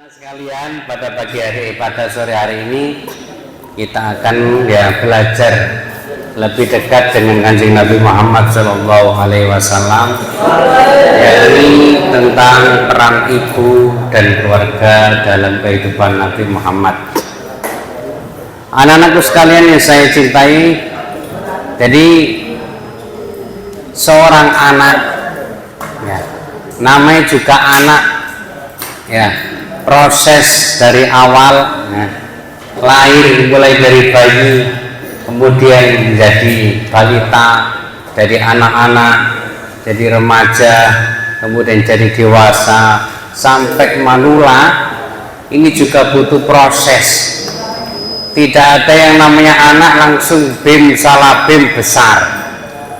Sekalian, pada sore hari ini kita akan belajar lebih dekat dengan Kanjeng Nabi Muhammad SAW, yakni tentang peran ibu dan keluarga dalam kehidupan Nabi Muhammad. Anak-anakku sekalian yang saya cintai, jadi seorang anak, namanya juga anak, proses dari awal, lahir mulai dari bayi, kemudian menjadi balita, jadi anak-anak, jadi remaja, kemudian jadi dewasa, sampai manula. Ini juga butuh proses. Tidak ada yang namanya anak langsung bim salah bim besar,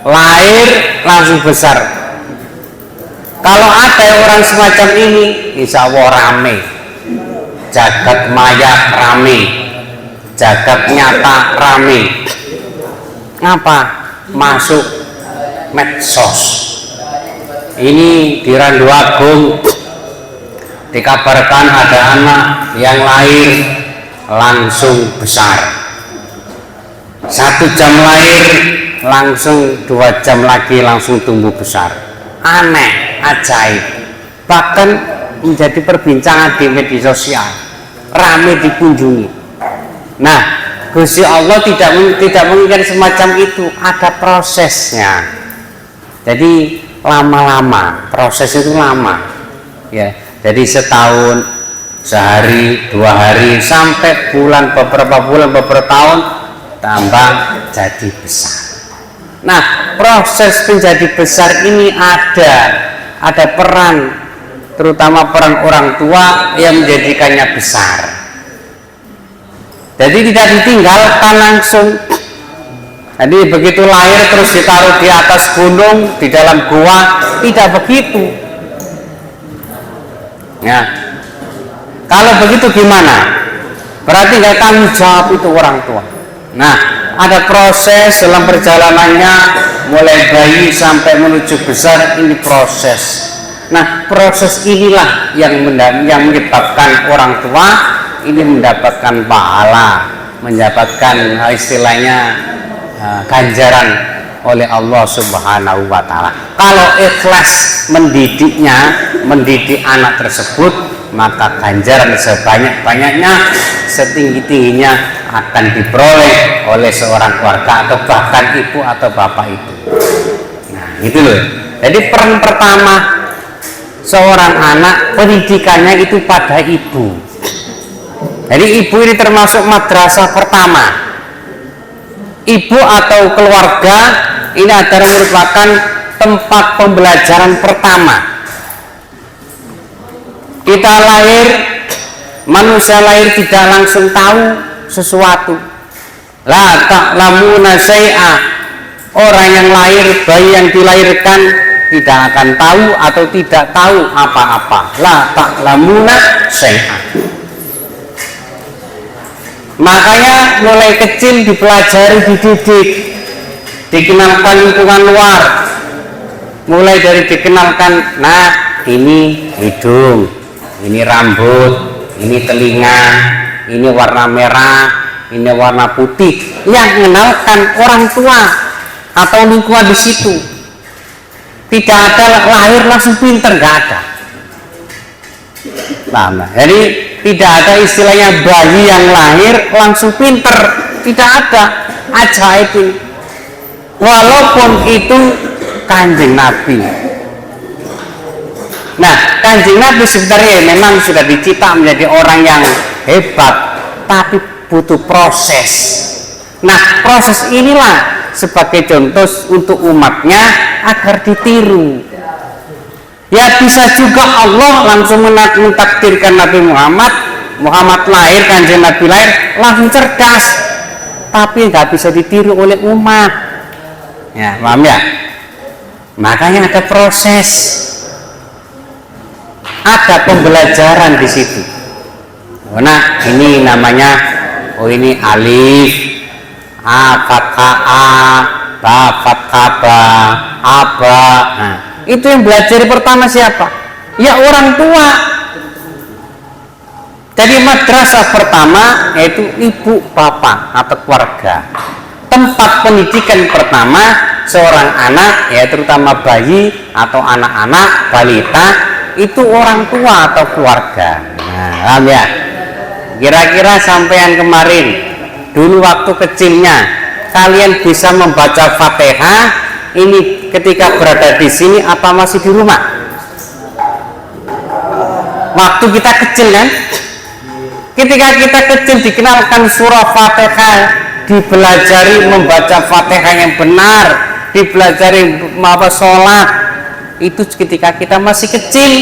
lahir langsung besar. Kalau ada orang semacam ini, insya Allah rame, jagat maya rame, jagat nyata rame. Ngapa? Masuk medsos. Ini di Randu Agung dikabarkan ada anak yang lahir langsung besar, 1 jam lahir langsung 2 jam lagi langsung tumbuh besar. Aneh, ajaib, bahkan menjadi perbincangan di media sosial, ramai dikunjungi. Nah, Gusti Allah tidak menginginkan semacam itu, ada prosesnya. Jadi lama-lama, proses itu lama, jadi setahun, sehari, 2 hari, sampai bulan, beberapa bulan, beberapa tahun, tambah jadi besar. Nah, proses menjadi besar ini ada peran, terutama peran orang tua yang menjadikannya besar. Jadi tidak ditinggalkan langsung. Jadi begitu lahir terus ditaruh di atas gunung, di dalam gua, tidak begitu. Kalau begitu gimana? Berarti nggak tanggung jawab itu orang tua. Nah, ada proses dalam perjalanannya, mulai bayi sampai menuju besar, ini proses. Nah, proses inilah yang menyebabkan orang tua ini mendapatkan pahala, mendapatkan istilahnya ganjaran oleh Allah Subhanahu wa Ta'ala. Kalau ikhlas mendidiknya, mendidik anak tersebut, maka ganjaran sebanyak-banyaknya, setinggi-tingginya akan diperoleh oleh seorang keluarga atau bahkan ibu atau bapak itu. Nah, itu loh. Jadi peran pertama seorang anak, pendidikannya itu pada ibu. Jadi ibu ini termasuk madrasah pertama. Ibu atau keluarga ini adalah merupakan tempat pembelajaran pertama. Kita lahir, manusia lahir tidak langsung tahu sesuatu. La ta'lamuna syai'a. Orang yang lahir, bayi yang dilahirkan tidak akan tahu atau tidak tahu apa-apa. La ta'lamuna syai'a. Makanya mulai kecil dipelajari, dididik, dikenalkan lingkungan luar. Mulai dari dikenalkan, nah ini hidung, ini rambut, ini telinga, ini warna merah, ini warna putih. Yang mengenalkan orang tua atau lingkungan di situ. Tidak ada lahir langsung pinter, nggak ada. Nah, jadi tidak ada istilahnya bayi yang lahir langsung pinter, tidak ada. Ajaib ini. Walaupun itu Kanjeng Nabi. Nah, Kanjeng Nabi sebenarnya memang sudah dicipta menjadi orang yang hebat, tapi butuh proses. Nah, proses inilah sebagai contoh untuk umatnya agar ditiru. Ya, bisa juga Allah langsung mentakdirkan Nabi Muhammad lahir, Kanjeng Nabi lahir langsung cerdas, tapi nggak bisa ditiru oleh umat. Ya, paham ya? Makanya ada proses, ada pembelajaran di situ. Nah, ini namanya, ini alif, a fathah a, ba fathah ba, aba. Nah, itu yang belajar pertama siapa? Ya orang tua. Jadi madrasah pertama yaitu ibu bapak atau keluarga. Tempat pendidikan pertama seorang anak, ya terutama bayi atau anak-anak balita, itu orang tua atau keluarga. Nah, paham ya? Kira-kira sampean kemarin dulu waktu kecilnya kalian bisa membaca Fatihah ini ketika berada di sini apa masih di rumah? Waktu kita kecil kan? Ketika kita kecil dikenalkan surah Fatihah, dipelajari membaca Fatihah yang benar, dipelajari sholat, itu ketika kita masih kecil,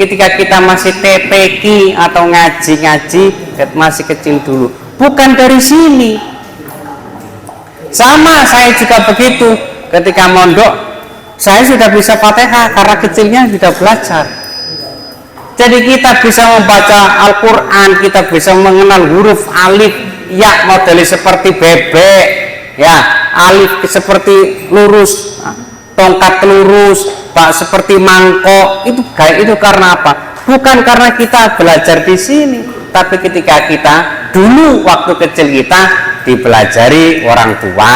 ketika kita masih TPQ atau ngaji-ngaji masih kecil dulu, bukan dari sini. Sama saya juga begitu, ketika mondok saya sudah bisa Fatihah karena kecilnya sudah belajar. Jadi kita bisa membaca Al-Quran, kita bisa mengenal huruf alif, ya modelnya seperti bebek, ya alif seperti lurus, tongkat lurus, pak seperti mangkok. Itu karena apa? Bukan karena kita belajar di sini, tapi ketika kita dulu waktu kecil kita dipelajari orang tua,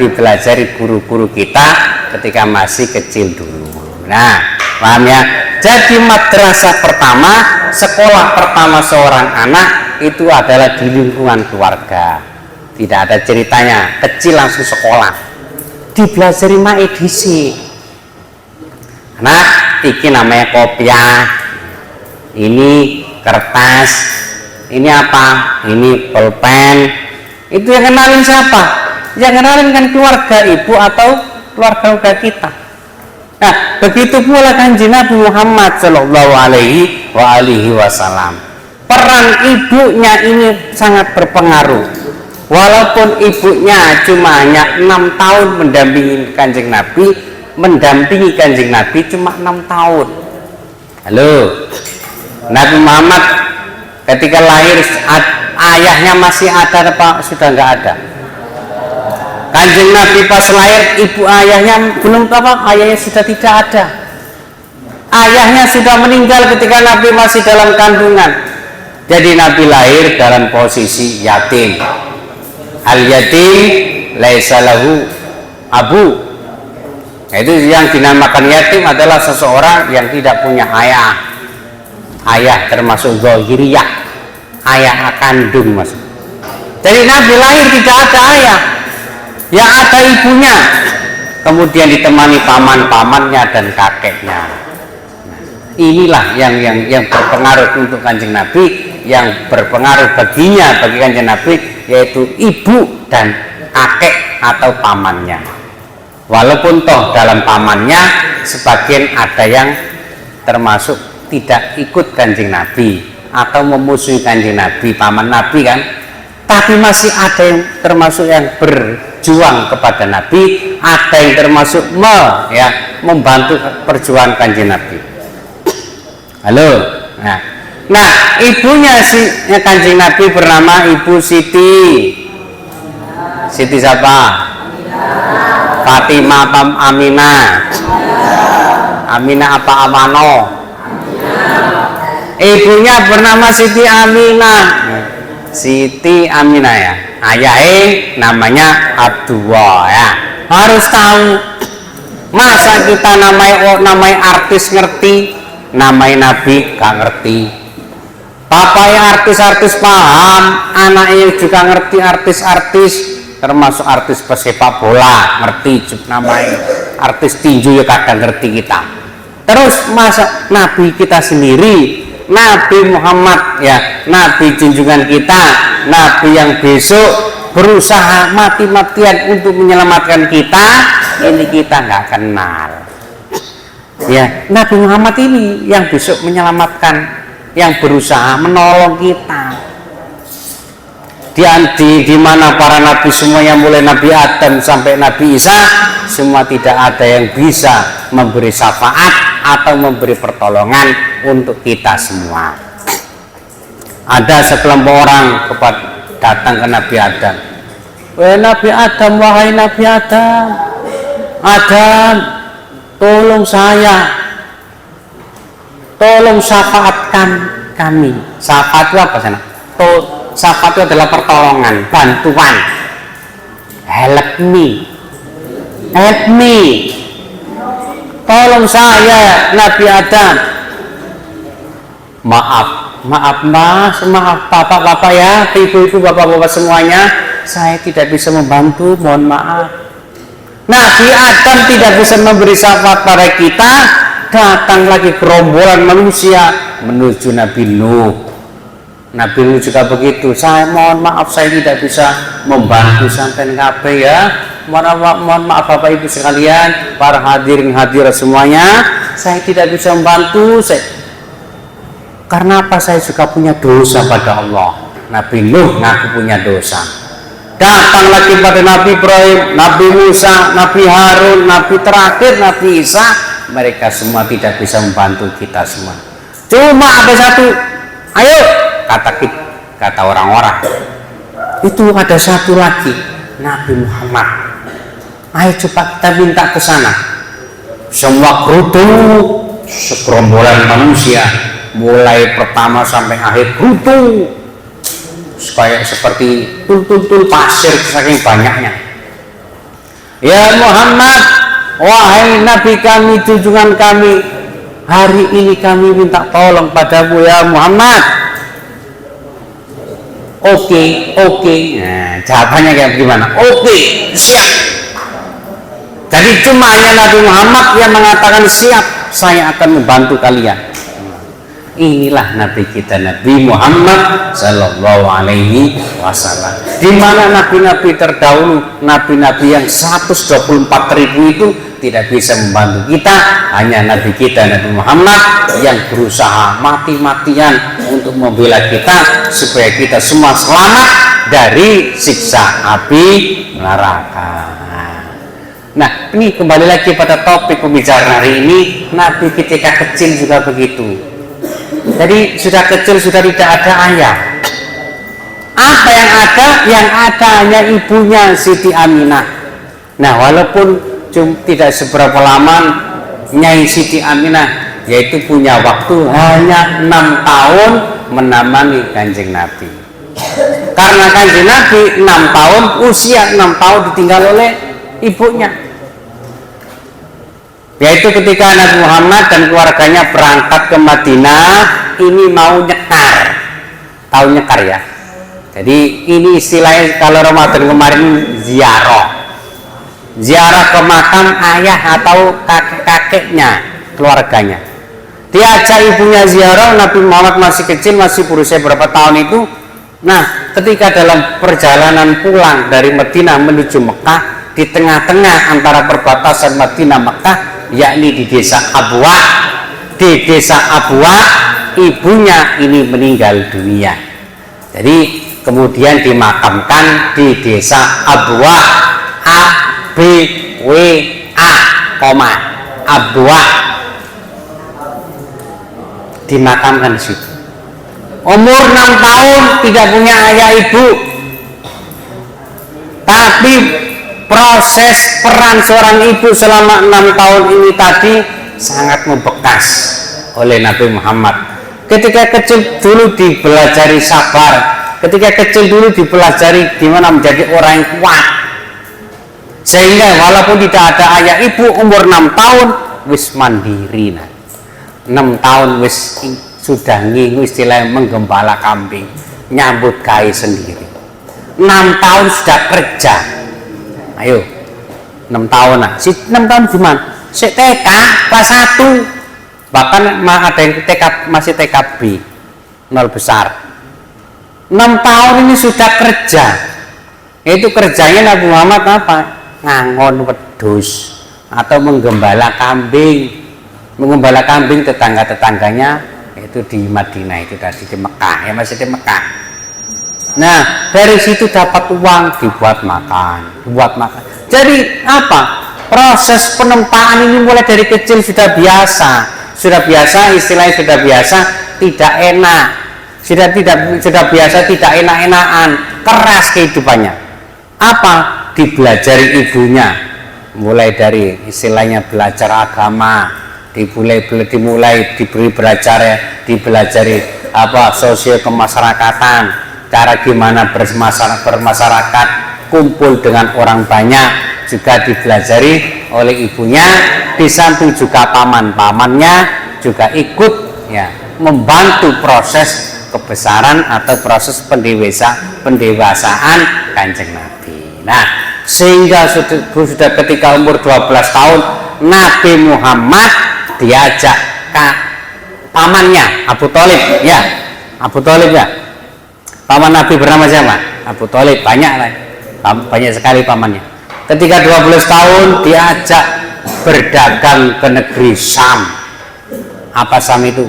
dipelajari guru-guru kita ketika masih kecil dulu. Nah, paham ya? Jadi madrasah pertama, sekolah pertama seorang anak itu adalah di lingkungan keluarga. Tidak ada ceritanya kecil langsung sekolah, dipelajari edisi. Nah, ini namanya kopiah, ini kertas, ini apa? Ini pulpen. Itu yang kenalin siapa? Yang kenalin kan keluarga ibu atau keluarga kita. Nah, begitu pula Kanjeng Nabi Muhammad Shallallahu Alaihi Wasallam. Peran ibunya ini sangat berpengaruh. Walaupun ibunya cuma hanya 6 tahun mendampingi Kanjeng Nabi cuma 6 tahun. Halo, Nabi Muhammad ketika lahir ayahnya masih ada apa sudah nggak ada? Kanjeng Nabi pas lahir ibu ayahnya belum apa, ayahnya sudah tidak ada. Ayahnya sudah meninggal ketika Nabi masih dalam kandungan. Jadi Nabi lahir dalam posisi yatim. Al yatim laisa lahu abu. Itu yang dinamakan yatim adalah seseorang yang tidak punya ayah. Ayah termasuk zahiriyah, ayah kandung maksud. Jadi Nabi lahir tidak ada ayah. Yang ada ibunya, kemudian ditemani paman-pamannya dan kakeknya. Inilah yang berpengaruh untuk Kanjeng Nabi, yang berpengaruh baginya bagi Kanjeng Nabi, yaitu ibu dan kakek atau pamannya. Walaupun toh dalam pamannya sebagian ada yang termasuk tidak ikut Kanjeng Nabi atau memusuhi Kanjeng Nabi, paman Nabi kan, tapi masih ada yang termasuk yang berjuang kepada Nabi, ada yang termasuk membantu perjuangan Kanjeng Nabi. Halo. Nah, ibunya Kanjeng Nabi bernama Ibu Siti. Siti siapa? Fatimah apa Aminah? Aminah apa Amano? Ibunya bernama Siti Aminah. Siti Aminah ya. Ayahnya namanya Abdullah ya. Harus tahu. Masa kita namanya artis ngerti, namanya Nabi gak ngerti. Bapaknya artis-artis paham, anaknya juga ngerti artis-artis, termasuk artis pesepak bola ngerti namanya. Artis tinju ya kadang ngerti kita. Terus masa Nabi kita sendiri, Nabi Muhammad ya, Nabi junjungan kita, Nabi yang besok berusaha mati-matian untuk menyelamatkan kita, ini kita nggak kenal. Ya, Nabi Muhammad ini yang besok menyelamatkan, yang berusaha menolong kita. Di mana para nabi semuanya mulai Nabi Adam sampai Nabi Isa, semua tidak ada yang bisa memberi syafaat atau memberi pertolongan untuk kita semua. Ada sekelompok orang datang ke Nabi Adam. Nabi Adam, wahai Nabi Adam, tolong saya, tolong syafaatkan kami. Syafaat itu apa sana? Syafaat itu adalah pertolongan, bantuan. Help me. Help me. Tolong saya, Nabi Adam. Maaf mas, maaf bapak-bapak ya, ibu-ibu, bapak-bapak semuanya, saya tidak bisa membantu, mohon maaf. Nabi Adam tidak bisa memberi syafaat pada kita. Datang lagi gerombolan manusia menuju Nabi Nuh. Nabi Nuh juga begitu. Saya mohon maaf, saya tidak bisa membantu sampai kabeh ya. Mohon maaf Bapak Ibu sekalian, para hadirin hadirat semuanya, saya tidak bisa membantu. Karena apa? Saya juga punya dosa pada Allah. Nabi Nuh ngaku punya dosa. Datang lagi pada Nabi Ibrahim, Nabi Musa, Nabi Harun, Nabi terakhir Nabi Isa. Mereka semua tidak bisa membantu kita semua. Cuma ada satu, ayo kata orang-orang. Itu ada satu lagi, Nabi Muhammad. Ayo cepat kita minta ke sana. Semua kerudung, segerombolan manusia, mulai pertama sampai akhir kerudung, kayak seperti tul pasir saking banyaknya. Ya Muhammad, wahai Nabi kami, junjungan kami, hari ini kami minta tolong padamu ya Muhammad. Oke. Nah, jawabannya kayak gimana? Oke, siap. Jadi cuma hanya Nabi Muhammad yang mengatakan siap, saya akan membantu kalian. Inilah Nabi kita, Nabi Muhammad Sallallahu Alaihi Wasallam. Di mana nabi-nabi terdahulu, nabi-nabi yang 124.000 itu tidak bisa membantu kita. Hanya Nabi kita, Nabi Muhammad, yang berusaha mati-matian untuk membela kita supaya kita semua selamat dari siksa api neraka. Nah, ini kembali lagi pada topik pembicaraan hari ini. Nabi ketika kecil juga begitu. Jadi sudah kecil, sudah tidak ada ayah. Apa yang ada? Yang ada hanya ibunya, Siti Aminah. Nah, walaupun tidak seberapa lama Nyai Siti Aminah yaitu punya waktu hanya 6 tahun menemani Kanjeng Nabi. Karena Kanjeng Nabi 6 tahun, usia 6 tahun ditinggal oleh ibunya. Yaitu ketika Nabi Muhammad dan keluarganya berangkat ke Madinah, ini mau nyekar. Tahu nyekar ya? Jadi ini istilahnya kalau Ramadan kemarin ziarah ke makam ayah atau kakek-kakeknya, keluarganya. Diajak ibunya ziarah, Nabi Muhammad masih kecil, masih berusia berapa tahun itu. Nah, ketika dalam perjalanan pulang dari Madinah menuju Mekah, di tengah-tengah antara perbatasan Madinah Mekah, yakni di desa Abwa. Di desa Abwa, ibunya ini meninggal dunia. Jadi kemudian dimakamkan di desa Abwa, ABWA, Abwa, dimakamkan di situ. Umur 6 tahun, tidak punya ayah ibu, tapi proses peran seorang ibu selama 6 tahun ini tadi sangat membekas oleh Nabi Muhammad. Ketika kecil dulu dipelajari sabar, ketika kecil dulu dipelajari gimana menjadi orang yang kuat, sehingga walaupun tidak ada ayah ibu, umur 6 tahun wis mandiri. 6 tahun wis sudah ngingu, istilahnya menggembala kambing, nyambut gawe sendiri. 6 tahun sudah kerja. Ayo, 6 tahun lah. Si 6 tahun gimana? Si TK kelas 1, bahkan ada yang TK, masih TKB 0 besar. 6 tahun ini sudah kerja. Itu kerjanya Nabi Muhammad apa? Ngangon wedhus atau menggembala kambing. Menggembala kambing tetangga-tetangganya itu di Madinah, itu tadi di Mekah, ya masih di Mekah. Nah, dari situ dapat uang dibuat makan. Jadi apa? Proses penempaan ini mulai dari kecil sudah biasa, istilahnya sudah biasa tidak enak, sudah biasa tidak enak-enakan, keras kehidupannya. Apa? Dibelajari ibunya, mulai dari istilahnya belajar agama, dibelajari sosio kemasyarakatan, cara gimana bermasyarakat, kumpul dengan orang banyak juga dipelajari oleh ibunya. Di samping juga pamannya juga ikut ya membantu proses kebesaran atau proses pendewasaan Kanjeng Nabi. Nah, sehingga sudah ketika umur 12 tahun Nabi Muhammad diajak ke pamannya Abu Thalib ya. Abu Thalib ya. Paman Nabi bernama siapa? Abu Thalib. Banyak sekali pamannya. Ketika 12 tahun diajak berdagang ke negeri Syam. Apa Syam itu?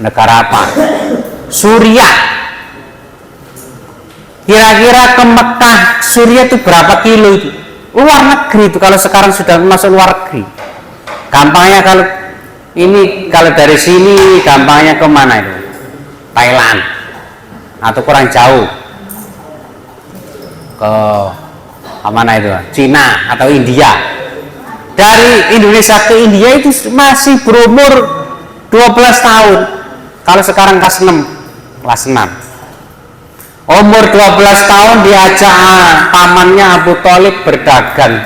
Negara apa? Suriah. Kira-kira ke Mekah Suriah itu berapa kilo itu? Luar negeri itu, kalau sekarang sudah masuk luar negeri. Gampangnya kalau dari sini gampangnya kemana itu? Thailand atau kurang jauh ke mana itu? Cina atau India. Dari Indonesia ke India itu masih berumur 12 tahun. Kalau sekarang kelas 6. Umur 12 tahun diajak pamannya Abu Thalib berdagang.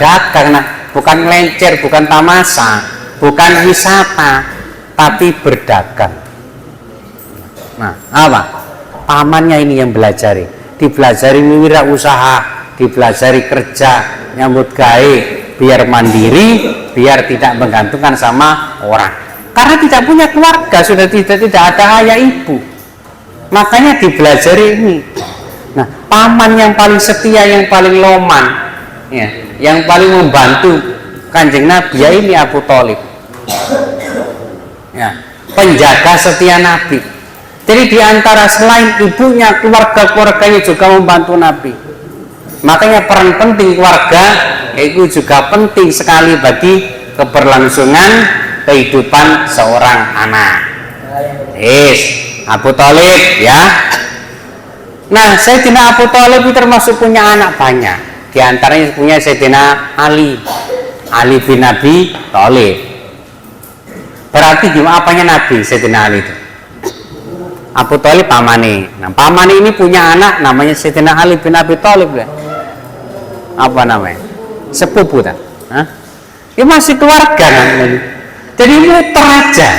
Nah, bukan melencer, bukan tamasa, bukan wisata, tapi berdagang. Nah, apa? Pamannya ini yang dipelajari wirausaha, dipelajari kerja, nyambut gawe, biar mandiri, biar tidak menggantungkan sama orang. Karena tidak punya keluarga, sudah tidak ada ayah ibu. Makanya dipelajari ini. Nah, paman yang paling setia, yang paling loman, ya, yang paling membantu Kanjeng Nabi ya ini Abu Thalib. Ya, penjaga setia Nabi. Jadi diantara selain ibunya, keluarganya juga membantu Nabi. Makanya peran penting keluarga itu juga penting sekali bagi keberlangsungan kehidupan seorang anak. Abu Thalib ya. Nah, Sayyidina Abu Thalib itu termasuk punya anak banyak. Di antaranya punya Sayyidina Ali bin Abi Thalib. Berarti gimana apanya Nabi Sayyidina Ali itu? Abu Thalib pamane. Nah, pamane ini punya anak namanya Sayyidina Ali bin Abi Thalib ya. Apa namanya? Sepupu kan? Ini masih keluarga namanya. Jadi muter aja.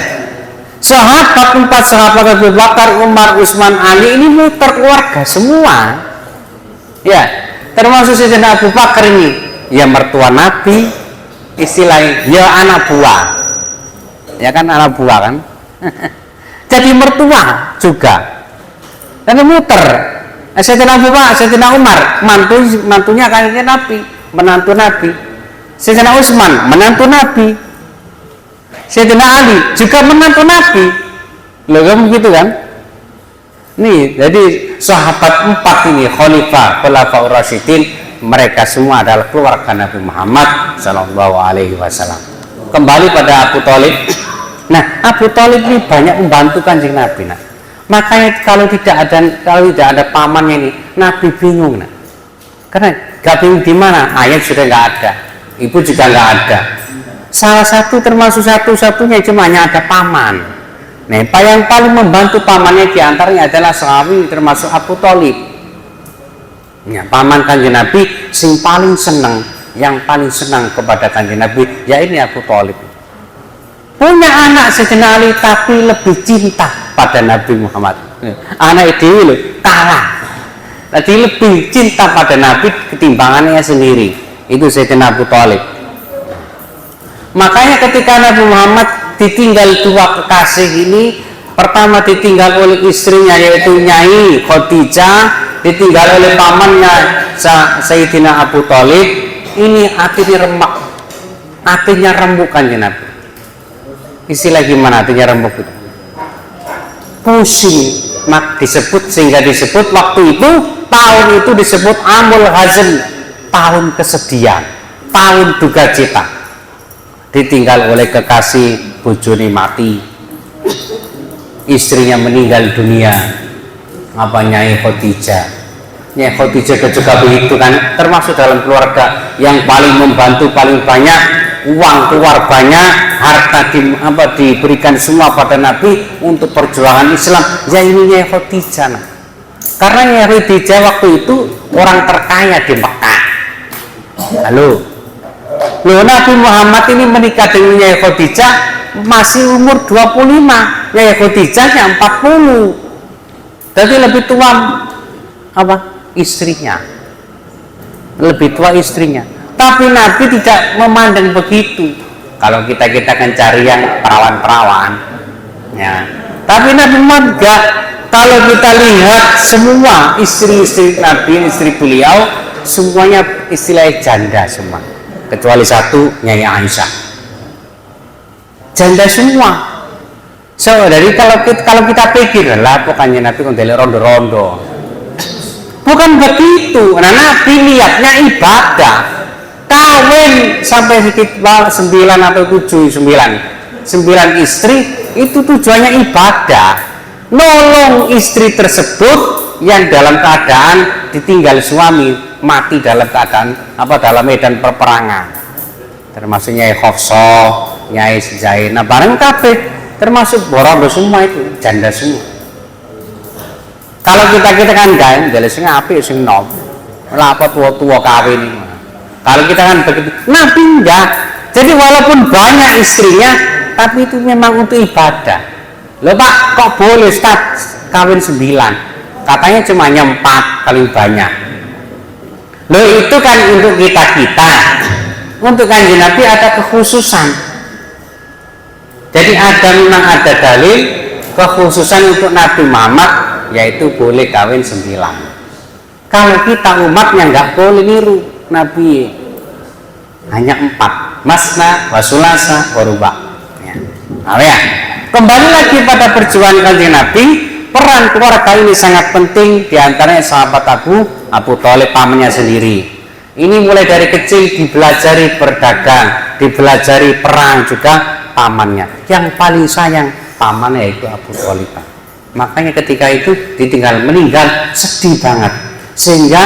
Sahabat 4 sahabat Abu Bakar, Umar, Utsman, Ali ini muter keluarga semua. Ya, termasuk Sayyidina Abu Bakar ini, ya mertua Nabi, istilahnya ya anak buah. Ya kan anak buah kan? Jadi mertua juga. Dan muter. Sayyidina Abu Bakar, Sayyidina Umar, mantunya Kanjeng Nabi, menantu Nabi. Sayyidina Utsman, menantu Nabi. Sayyidina Ali juga menantu Nabi. Loh kan begitu kan? Nih, jadi sahabat 4 ini Khulafaur Rasyidin, mereka semua adalah keluarga Nabi Muhammad sallallahu alaihi wasallam. Kembali pada Abu Thalib. Nah, Abu Thalib ini banyak membantu Kanjeng Nabi. Nah, makanya kalau tidak ada pamannya ini, Nabi bingung. Nah, karena gak bingung di mana, ayat sudah nggak ada, ibu juga nggak ada. Salah satu termasuk satu-satunya cuma hanya ada paman. Nah, yang paling membantu pamannya diantaranya adalah sahabat termasuk Abu Thalib. Ya, paman Kanjeng Nabi yang paling senang kepada Kanjeng Nabi ya ini Abu Thalib. Punya anak Sayyidina Ali tapi lebih cinta pada Nabi Muhammad. Anak itu kalah. Jadi lebih cinta pada Nabi ketimbangannya sendiri. Itu Sayyidina Abu Thalib. Makanya ketika Nabi Muhammad ditinggal 2 kekasih ini, pertama ditinggal oleh istrinya yaitu Nyai Khadijah, ditinggal oleh pamannya Sayyidina Abu Thalib, ini hatinya remak, hatinya remuk Kanjeng Nabi. Istilah gimana hatinya remuk itu? Pusing, sehingga disebut waktu itu, tahun itu disebut Amul Hazn, tahun kesedihan, tahun duka cita. Ditinggal oleh kekasih, bojone mati, istrinya meninggal dunia, Nyai Khadijah. Nyai Khadijah juga begitu kan, termasuk dalam keluarga yang paling membantu paling banyak uang keluar banyak, harta diberikan semua pada Nabi untuk perjuangan Islam. Ya ini Nyai Khadijah. Nah. Karena Nyai Khadijah waktu itu orang terkaya di Mekah. Halo. Loh, Nabi Muhammad ini menikah dengan Nyai Khadijah masih umur 25, Nyai Khadijahnya 40. Jadi lebih tua istrinya. Lebih tua istrinya. Tapi Nabi tidak memandang begitu. Kalau kita kan cari yang perawan-perawan, ya. Tapi Nabi Muhammad enggak. Kalau kita lihat semua istri-istri Nabi, istri beliau, semuanya istilahnya janda semua. Kecuali satu, Nyai Aisyah. Janda semua. So, dari kalau kita pikir lah, pokoknya Nabi kondeli rondo-rondo. Bukan begitu. Nah, Nabi lihatnya ibadah. Kawin sampai sekitar 9 atau 9 istri itu tujuannya ibadah. Nolong istri tersebut yang dalam keadaan ditinggal suami, mati dalam keadaan dalam medan peperangan. Termasuk Nyai Hafsah, Nyai Zainab, bareng kabeh, termasuk rondo semua itu janda semua. Kalau kita kan enggak, jadi sing apik sing nom. Lah apa tua-tua kawin. Kalau kita kan begitu, Nabi enggak. Jadi walaupun banyak istrinya, tapi itu memang untuk ibadah. Loh Pak, kok boleh Ustaz kawin 9? Katanya cuma 4 kali banyak. Loh itu kan untuk kita. Untuk Kanjeng Nabi ada kekhususan. Jadi memang ada dalil kekhususan untuk Nabi Muhammad, yaitu boleh kawin 9. Kalau kita umatnya nggak boleh niru Nabi, hanya 4, masna, wasulasa, waruba. Ya. Kembali lagi pada perjuangan Kanjeng Nabi, peran keluarga ini sangat penting. Diantaranya sahabat Abu Thalib, pamannya sendiri. Ini mulai dari kecil dipelajari berdagang, dipelajari perang juga pamannya. Yang paling sayang pamannya yaitu Abu Thalib. Makanya ketika itu ditinggal meninggal, sedih banget. Sehingga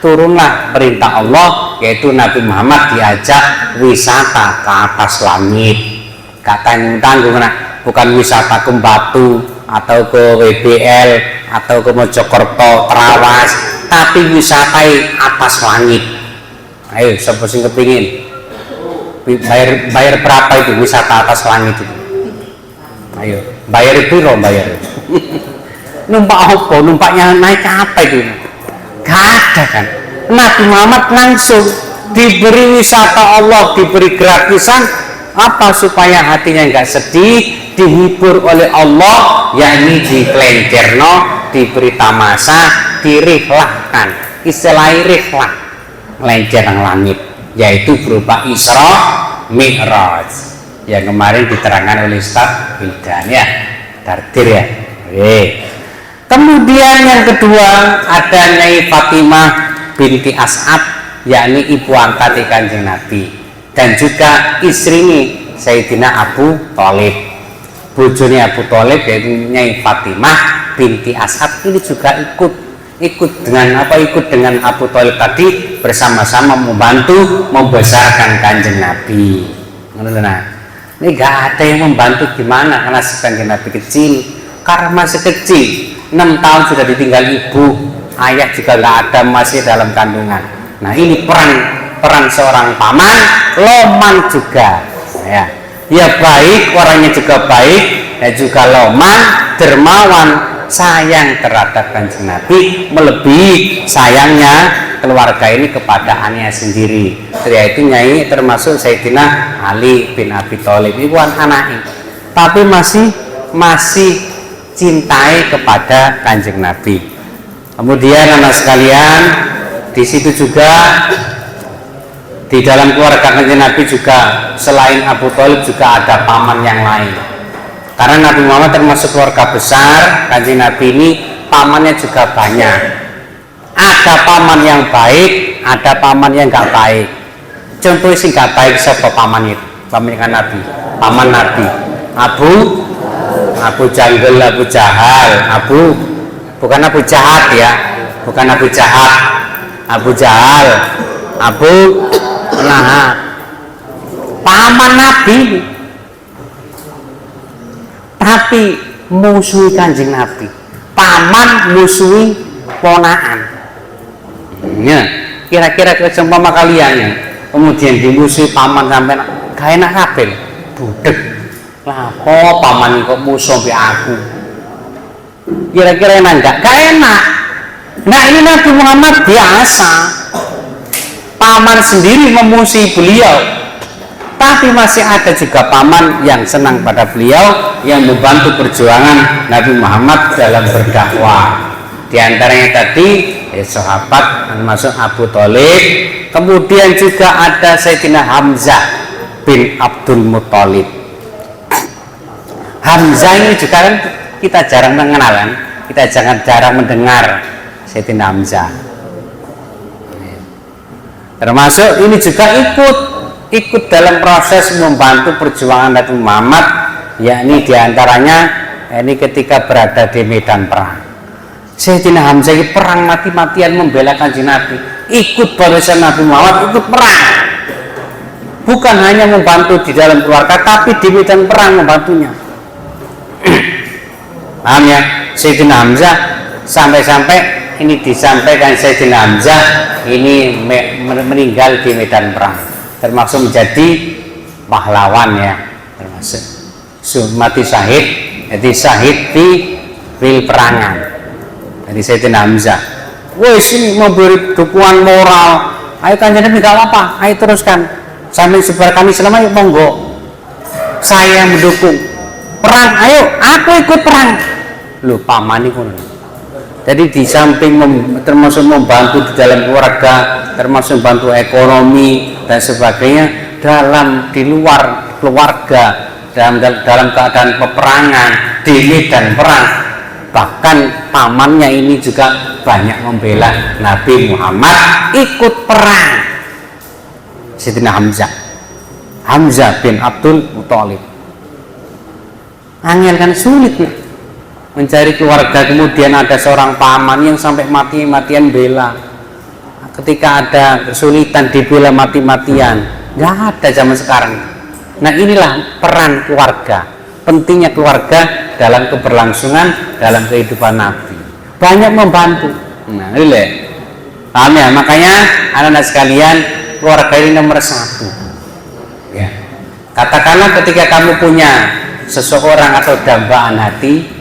turunlah perintah Allah, yaitu Nabi Muhammad diajak wisata ke atas langit. Gak tanggung-tanggung, bukan wisata ke Batu atau ke WBL atau ke Mojokerto, Terawas, tapi wisata atas langit. Ayo, siapa sing kepingin? Bayar berapa itu wisata atas langit itu? Ayo, bayar piro bayar? Numpak apa? Numpaknya naik apa itu? Gak ada kan? Nabi Muhammad langsung diberi wisata Allah, diberi gratisan apa supaya hatinya nggak sedih, dihibur oleh Allah, yakni dikelencerno, diberi tamasa, dirihlahkan. Istilah rihlah, melencer nang langit, yaitu berupa Isra Mi'raj yang kemarin diterangkan oleh Ustaz Wildan ya, Dardir ya. Oke. Kemudian yang kedua ada Nyai Fatimah binti As'ad, yakni ibu angkat Kanjeng Nabi, dan juga istrinya Sayyidina Abu Thalib. Bojone Abu Thalib yaitu Nyai Fatimah binti As'ad ini juga ikut dengan Abu Thalib tadi, bersama-sama membantu membesarkan Kanjeng Nabi. Nah, ini gak ada yang membantu gimana, karena Kanjeng Nabi kecil, karena masih kecil, 6 tahun sudah ditinggal ibu, ayah juga gak ada, masih dalam kandungan. Nah ini peran seorang paman, loman juga ya baik, orangnya juga baik, dan juga loman, dermawan, sayang terhadap Kanjeng Nabi, melebihi sayangnya keluarga ini kepada anaknya sendiri, yaitu Nyai termasuk Sayyidina Ali bin Abi Thalib, ibu anaknya, tapi masih cintai kepada Kanjeng Nabi. Kemudian anak sekalian, di situ juga di dalam keluarga Kanjeng Nabi juga selain Abu Thalib juga ada paman yang lain. Karena Nabi Muhammad termasuk keluarga besar, Kanjeng Nabi ini pamannya juga banyak. Ada paman yang baik, ada paman yang gak baik. Contoh sing gak baik siapa paman itu? Paman Nabi, paman Nabi. Abu Jandal, Abu Jahal, bukan Abu Jahat ya, bukan Abu Jahat, Abu Jahal, Abu Lahab. paman Nabi, tapi musuhi Kanjeng Nabi. Paman musuhi ponakan. Ya, kira-kira kesempama kalian ya, kemudian dimusuhi paman sampai gak enak kabeh, budek. Lah kok paman kok musuh be aku? Kira-kira enak enggak? Gak enak. Nah ini Nabi Muhammad biasa, paman sendiri memusuhi beliau, tapi masih ada juga paman yang senang pada beliau, yang membantu perjuangan Nabi Muhammad dalam berdakwah. Di antaranya tadi sahabat termasuk Abu Thalib, kemudian juga ada Sayyidina Hamzah bin Abdul Muthalib. Hamzah ini juga kan kita jarang mengenal kan, kita jarang mendengar Sayyidina Hamzah. Termasuk ini juga ikut dalam proses membantu perjuangan Nabi Muhammad, yakni diantaranya ini ketika berada di medan perang. Sayyidina Hamzah ini perang mati-matian membela Kanjeng Nabi, ikut barisan Nabi Muhammad, ikut perang. Bukan hanya membantu di dalam keluarga, tapi di medan perang membantunya. Paham ya? Sayyidina Hamzah sampai-sampai ini disampaikan Sayyidina Hamzah ini meninggal di medan perang, termasuk menjadi pahlawan ya, termasuk mati syahid, jadi syahid di peperangan. Jadi Sayyidina Hamzah, wes ini memberi dukungan moral, ayo Kanjeng Nabi gak apa-apa, ayo teruskan sampai sebarkan Islam, ayo monggo, saya mendukung perang, ayo aku ikut perang. Loh paman itu, jadi di samping termasuk membantu di dalam keluarga, termasuk membantu ekonomi dan sebagainya, di luar keluarga, dalam keadaan peperangan di medan perang, bahkan pamannya ini juga banyak membela Nabi Muhammad, ikut perang. Sayyidina Hamzah bin Abdul Muthalib. Angel kan sulit nih mencari keluarga, kemudian ada seorang paman yang sampai mati-matian bela. Ketika ada kesulitan dibela mati-matian, nggak ada zaman sekarang. Nah inilah peran keluarga, pentingnya keluarga dalam keberlangsungan dalam kehidupan Nabi, banyak membantu. Nah ini lah, paham ya? Makanya anak-anak sekalian, keluarga ini nomor satu ya. Katakanlah ketika kamu punya seseorang atau dambaan hati,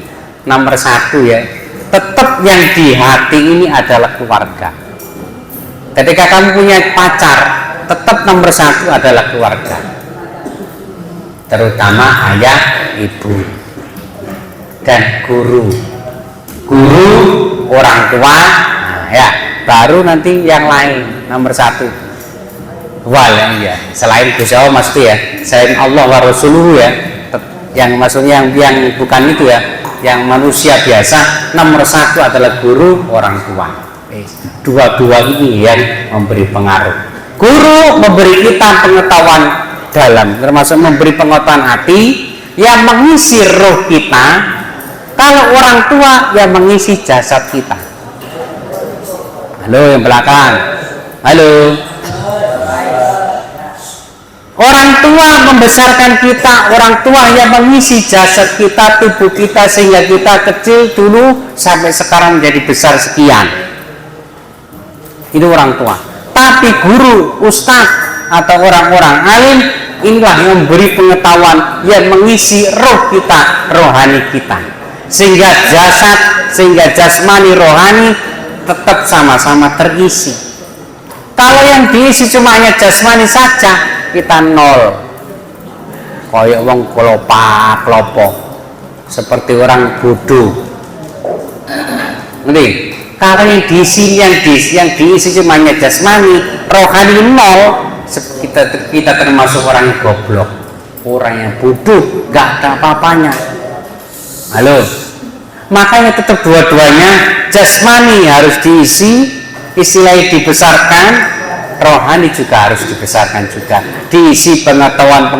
nomor satu ya, tetap yang di hati ini adalah keluarga. Ketika kamu punya pacar, tetap nomor satu adalah keluarga, terutama ayah, ibu, dan guru, orang tua, nah ya, baru nanti yang lain nomor satu. Wal ya, selain Gusti Allah maksudnya ya, selain Allah wa Rasuluhu ya, yang maksudnya yang bukan itu ya, yang manusia biasa, nomor satu adalah guru, orang tua. Dua-dua ini yang memberi pengaruh. Guru memberi kita pengetahuan dalam, termasuk memberi pengetahuan hati yang mengisi roh kita. Kalau orang tua yang mengisi jasad kita. Halo yang belakang, halo. Orang tua membesarkan kita, orang tua yang mengisi jasad kita, tubuh kita, sehingga kita kecil dulu sampai sekarang menjadi besar sekian. Itu orang tua. Tapi guru, ustadz atau orang-orang alim, inilah yang memberi pengetahuan, yang mengisi roh kita, rohani kita, sehingga jasmani rohani tetap sama-sama terisi. Kalau yang diisi cuma hanya jasmani saja, kita nol, koyok wong klopo, seperti orang bodoh. Ngerti? Kalau yang diisi cuma hanya jasmani, rohani nol, kita termasuk orang yang goblok, orang yang bodoh, gak ada apa-apanya. Halo, makanya tetap dua-duanya, jasmani harus diisi, istilahnya dibesarkan, rohani juga harus dibesarkan juga, diisi pengetahuan,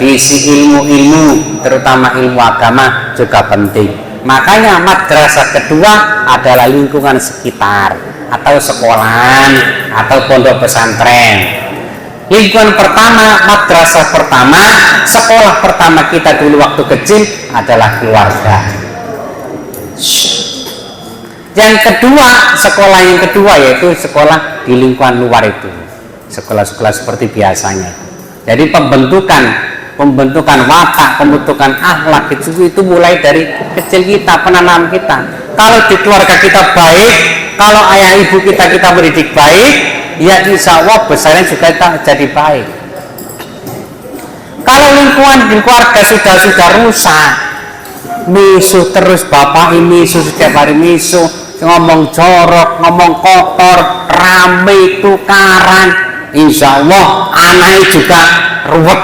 diisi ilmu-ilmu, terutama ilmu agama juga penting. Makanya madrasah kedua adalah lingkungan sekitar, atau sekolahan, atau pondok pesantren. Lingkungan pertama, madrasah pertama, sekolah pertama kita dulu waktu kecil adalah keluarga. Yang kedua, sekolah yang kedua yaitu sekolah di lingkungan luar itu, sekolah-sekolah seperti biasanya. Jadi pembentukan watak, pembentukan akhlak itu mulai dari kecil kita, penanam kita. Kalau di keluarga kita baik, kalau ayah ibu kita mendidik baik, ya insya Allah besarnya juga jadi baik. Kalau lingkungan di keluarga sudah rusak, misuh terus, bapak ini misuh setiap hari, misuh, ngomong jorok, ngomong kotor, rame, tukaran, insya Allah anaknya juga ruwet.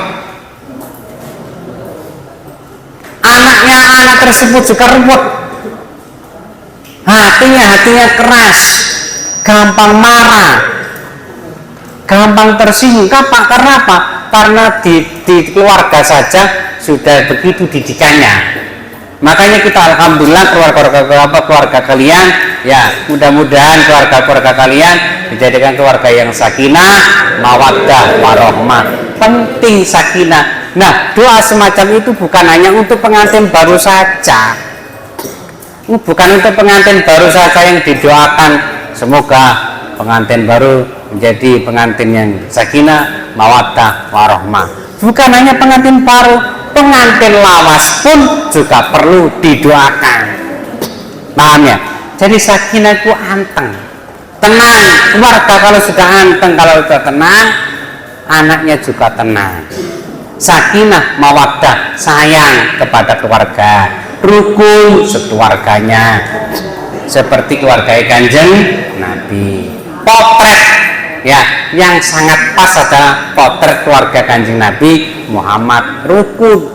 Anak tersebut juga ruwet, hatinya keras, gampang marah, gampang tersinggung. Karena apa? Karena di keluarga saja sudah begitu didikannya. Makanya kita alhamdulillah keluarga kalian, ya mudah-mudahan keluarga kalian dijadikan keluarga yang sakinah, mawaddah, warahmah. Penting sakinah. Nah, doa semacam itu bukan hanya untuk pengantin baru saja. Bukan untuk pengantin baru saja yang didoakan semoga pengantin baru menjadi pengantin yang sakinah, mawaddah, warahmah. Bukan hanya pengantin baru, pengantin lawas pun juga perlu didoakan. Paham ya? Jadi sakinah itu anteng, tenang. Keluarga kalau sudah anteng, kalau sudah tenang, anaknya juga tenang. Sakinah, mawaddah, sayang kepada keluarga, rukun sekeluarganya, seperti keluarga Kanjeng Nabi. Potret ya yang sangat pas adalah potret keluarga Kanjeng Nabi Muhammad, rukun.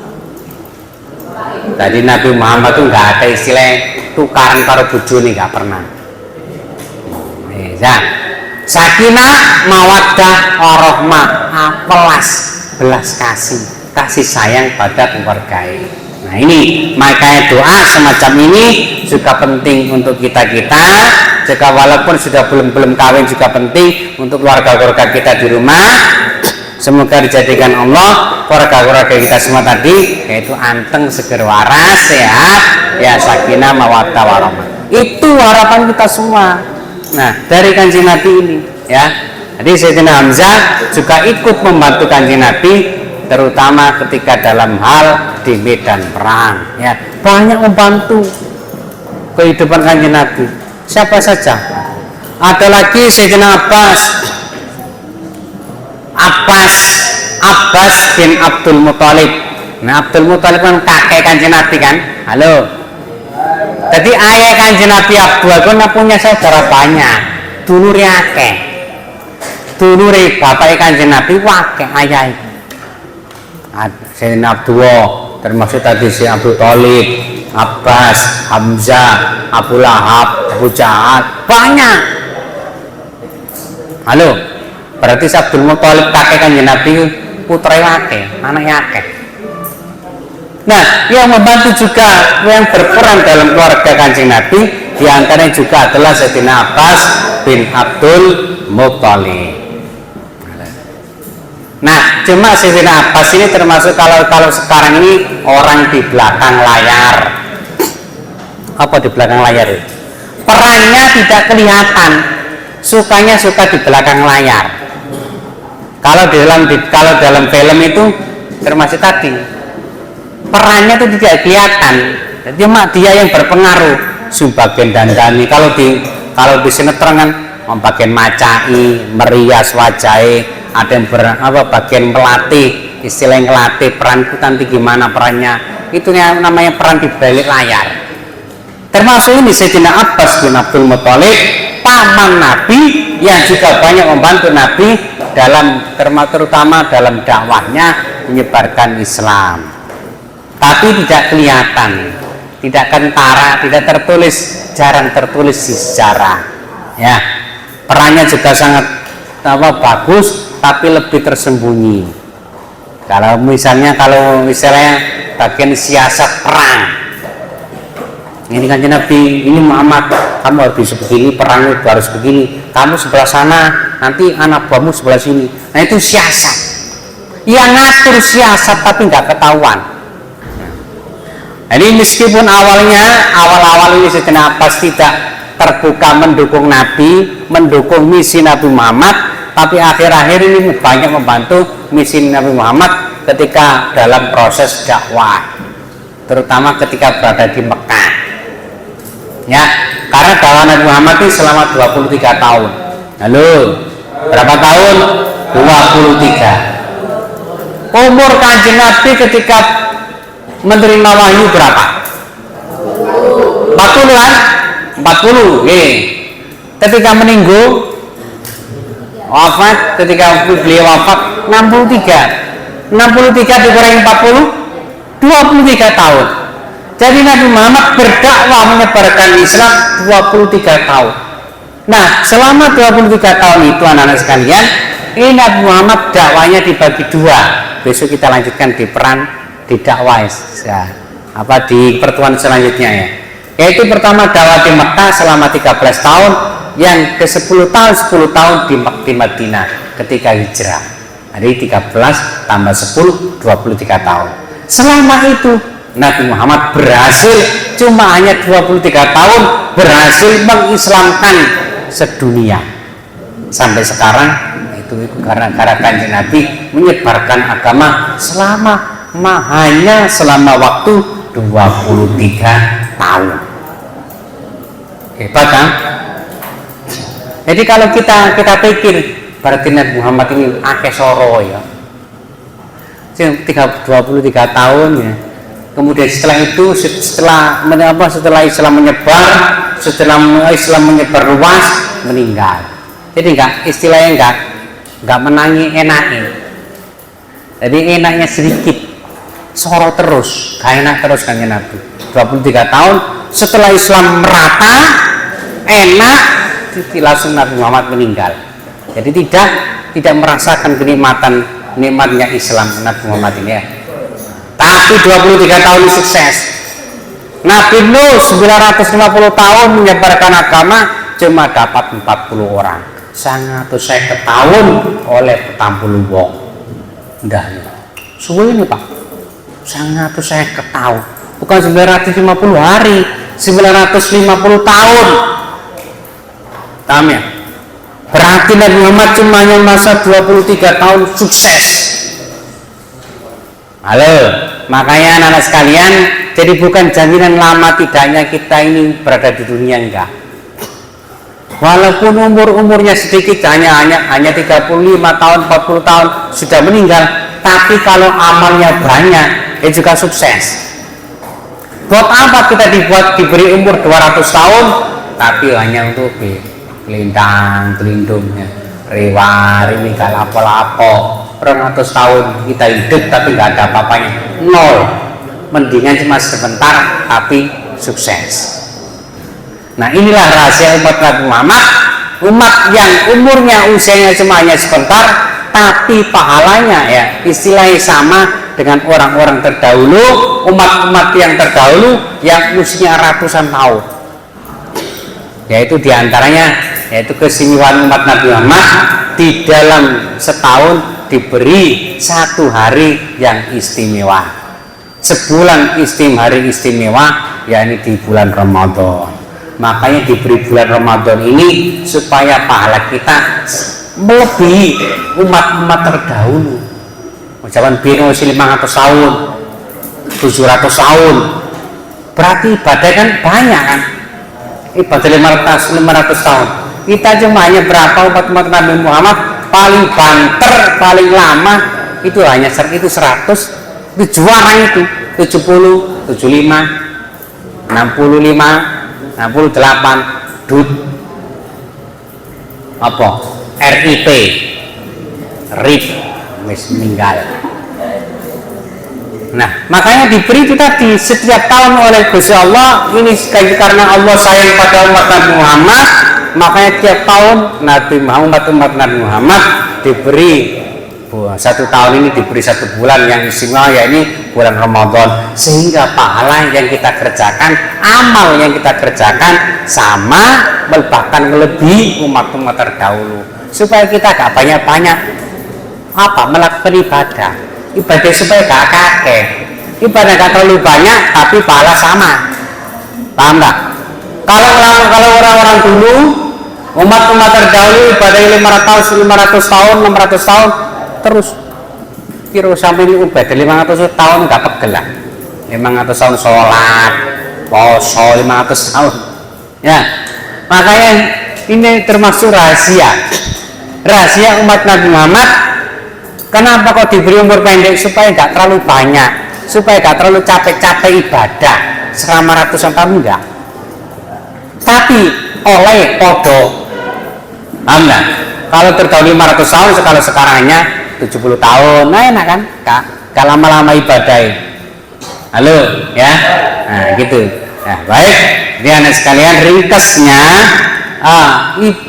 Tadi Nabi Muhammad itu nggak ada istilah tukaran karo bojo nih, nggak pernah. Ya, sakinah, mawaddah, warahmah, belas kasih sayang pada keluarga. Nah ini makanya doa semacam ini juga penting untuk kita juga walaupun sudah belum kawin juga penting untuk keluarga kita di rumah. Semoga dijadikan Allah keluarga kita semua tadi yaitu anteng, seger waras, sehat, ya sakinah, mawaddah, warahmah. Itu harapan kita semua. Nah dari Kanjeng Nabi ini ya. Jadi Sayyidina Hamzah juga ikut membantu Kanjeng Nabi, terutama ketika dalam hal di medan perang ya, banyak membantu kehidupan Kanjeng Nabi. Siapa saja? Ada lagi Sayyidina Abbas bin Abdul Muthalib. Nah Abdul Muthalib kan kakek Kanjeng Nabi kan. Halo. Jadi ayah Kanjeng Nabi Abdul kan punya saudara banyak, dulure akeh. Dulure bapak Kanjeng Nabi wakeh ayah. Sayyidina Abdullah, termasuk tadi si Abu Thalib, Abbas, Hamzah, Abu Lahab, Abu Jahal, banyak. Halo, berarti Abdul Muthalib kakek Kanjeng Nabi putra akeh, anaknya akeh. Nah, yang membantu juga yang berperan dalam keluarga Kanjeng Nabi diantaranya juga adalah Sayyidina Abbas bin Abdul Muthalib. Nah, cuma Sayyidina Abbas ini termasuk kalau sekarang ini orang di belakang layar. Apa di belakang layar itu? Perannya tidak kelihatan. Sukanya suka di belakang layar. Kalau dalam film itu termasuk tadi. Perannya itu tidak kelihatan. Jadi dia yang berpengaruh. Sebagian dandani kalau di sinetron kan bagian macai, merias wajahnya, ada yang bagian melatih, istilah yang melatih peran itu nanti gimana perannya, itu namanya peran di balik layar. Termasuk ini Sayyidina Abbas bin Abdul Muthalib, paman Nabi yang juga banyak membantu Nabi terutama dalam dakwahnya menyebarkan Islam, tapi tidak kelihatan, tidak kentara, tidak tertulis, jarang tertulis di sejarah ya. Perannya juga sangat bagus, tapi lebih tersembunyi. Kalau misalnya bagian siasat perang, ini Kanjeng Nabi, ini Muhammad, kamu harus begini, perang itu harus begini, kamu sebelah sana nanti anak buahmu sebelah sini. Nah itu siasat. Yang ngatur siasat tapi nggak ketahuan. Jadi meskipun awal-awal ini Sayyidina Abbas tidak terbuka mendukung Nabi, mendukung misi Nabi Muhammad, tapi akhir-akhir ini banyak membantu misi Nabi Muhammad ketika dalam proses dakwah, terutama ketika berada di Mekah. Ya, karena dakwah Nabi Muhammad ini selama 23 tahun. Halo, berapa tahun? 23. Umur Kanjeng Nabi ketika menerima wahyu berapa? 40 kan? 40. Ketika meninggal wafat, ketika beliau wafat 63 dikurangi 40, 23 tahun. Jadi Nabi Muhammad berdakwah menyebarkan Islam 23 tahun. Nah selama 23 tahun itu anak-anak sekalian, ini Nabi Muhammad dakwahnya dibagi dua. Besok kita lanjutkan di peran di dakwah ya, di pertemuan selanjutnya ya. Yaitu pertama dakwah di Mekah selama 13 tahun, yang ke 10 tahun di Madinah ketika hijrah. Jadi 13 tambah 10 23 tahun. Selama itu Nabi Muhammad berhasil, cuma hanya 23 tahun berhasil mengislamkan sedunia. Sampai sekarang itu gara-gara Kanjeng Nabi menyebarkan agama hanya selama waktu 23 tahun. Hebat kan? Jadi kalau kita pikir berarti Nabi Muhammad ini akeh soro ya. 23 tahun ya. Kemudian setelah itu setelah Islam menyebar, setelah Islam menyebar luas, meninggal. Jadi istilahnya enggak menangi enaknya. Jadi enaknya sedikit, soro terus, gak enak terus kan Nabi. 23 tahun setelah Islam merata, enak, langsung Nabi Muhammad meninggal. Jadi tidak merasakan nikmatnya Islam Nabi Muhammad ini ya. Tapi 23 tahun sukses. Nabi Nuh 950 tahun menyebarkan agama, cuma dapat 40 orang. 150 tahun oleh 40 wong. Ndah ya. Suwe ini Pak. 150 tahun. Bukan 950 hari, 950 tahun. Paham ya? Berarti Nabi Muhammad cuma masa 23 tahun sukses. Halo, makanya anak-anak sekalian, jadi bukan jaminan lama tidaknya kita ini berada di dunia, enggak. Walaupun umurnya sedikit, hanya 35 tahun, 40 tahun sudah meninggal, tapi kalau amalnya banyak, juga sukses. Buat apa kita diberi umur 200 tahun, tapi hanya untuk pelindungnya, rewari, gak lapo-lapo. 200 tahun kita hidup tapi nggak ada apa-apanya, nol. Mendingan cuma sebentar tapi sukses. Nah inilah rahasia umat Nabi Muhammad, umat yang umurnya usianya cuma hanya sebentar tapi pahalanya ya istilahnya sama dengan orang-orang terdahulu, umat-umat yang terdahulu yang usianya ratusan tahun. Yaitu diantaranya yaitu keistimewaan umat Nabi Muhammad di dalam setahun diberi satu hari yang istimewa, sebulan hari istimewa, yakni di bulan Ramadan. Makanya diberi bulan Ramadan ini supaya pahala kita melebihi umat-umat terdahulu. Zaman biru 500 tahun, 700 tahun, berarti ibadah kan banyak kan, ibadah 500 tahun. Kita cuma hanya berapa umat Nabi Muhammad paling banter, paling lama itu hanya 100, itu juara itu 70, 75, 65, 68 dut apa RIP meninggal. Nah makanya diberi itu tadi setiap tahun oleh Gusti Allah ini karena Allah sayang pada umat Nabi Muhammad, makanya tiap tahun umat Nabi Muhammad diberi satu tahun ini diberi satu bulan yang istimewa, yakni bulan Ramadan, sehingga pahala yang kita kerjakan, amal yang kita kerjakan sama bahkan melebihi umat-umat terdahulu. supaya kita gak banyak-banyak melakukan ibadah supaya gak kakek, ibadah gak terlalu banyak tapi pahala sama. Paham gak? Kalau orang-orang dulu, umat-umat terdahulu ibadah 500 tahun 600 tahun terus kira sampai ini ibadah 500 tahun gak pegel lah. 500 tahun sholat poso 500 tahun ya. Makanya ini termasuk rahasia umat Nabi Muhammad. Kenapa kok diberi umur pendek? Supaya gak terlalu banyak, supaya gak terlalu capek-capek ibadah selama ratusan tahun, enggak, tapi oleh podo. Anda kalau terdahulu 500 tahun, kalau sekarangnya 70 tahun, nah enak kan, gak lama-lama ibadah. Halo ya, nah gitu. Nah, baik, ini anak sekalian, ringkasnya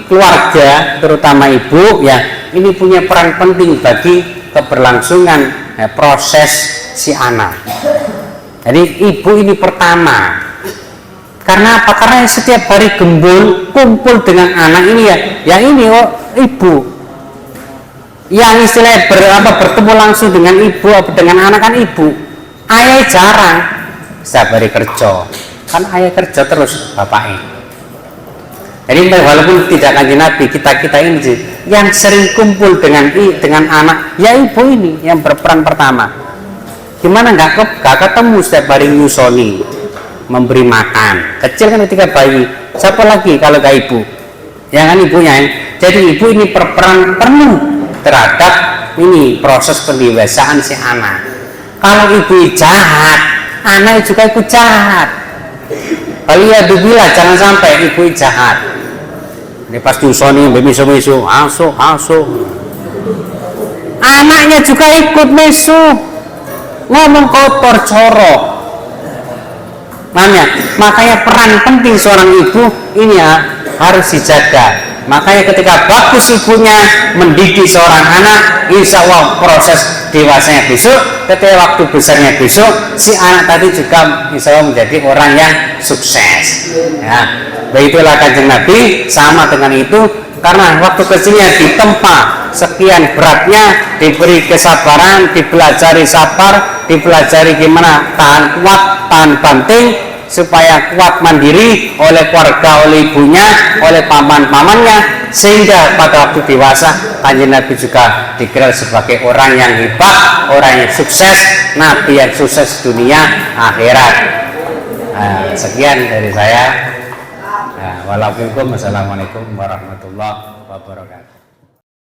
keluarga terutama ibu ya, ini punya peran penting bagi keberlangsungan proses si anak. Jadi ibu ini pertama. Karena apa? Karena setiap hari gembul kumpul dengan anak ini ya ini ibu. Yang istilahnya bertemu langsung dengan ibu atau dengan anak kan ibu. Ayah jarang, setiap hari kerja. Kan ayah kerja terus bapaknya. Jadi walaupun tidak Kanjeng Nabi, kita ini sih yang sering kumpul dengan anak ya ibu ini yang berperan pertama. Gimana nggak ketemu setiap hari nyusoni, memberi makan. Kecil kan ketika bayi, siapa lagi kalau nggak ibu? Ya kan ibunya. Jadi ibu ini berperan penuh terhadap ini proses pendewasaan si anak. Kalau ibu jahat, anak juga ikut jahat. Waliyadzubillah, jangan sampai ibu jahat. Ini pas nyusoni, misu-misu, asuh. Anaknya juga ikut misu, ngomong kotor, corok. Makanya peran penting seorang ibu ini harus dijaga. Makanya ketika bagus ibunya mendidik seorang anak, insya Allah proses dewasanya besok, ketika waktu besarnya besok, si anak tadi juga insya Allah menjadi orang yang sukses. Ya, begitulah Kanjeng Nabi sama dengan itu, karena waktu kecilnya ditempa sekian beratnya, diberi kesabaran, dipelajari sabar, dipelajari gimana tahan kuat, tahan banting, supaya kuat mandiri oleh keluarga, oleh ibunya, oleh paman-pamannya, sehingga pada waktu dewasa Kanjeng Nabi juga dikenal sebagai orang yang hebat, orang yang sukses, Nabi yang sukses dunia akhirat. Sekian dari saya. Wassalamualaikum warahmatullahi wabarakatuh.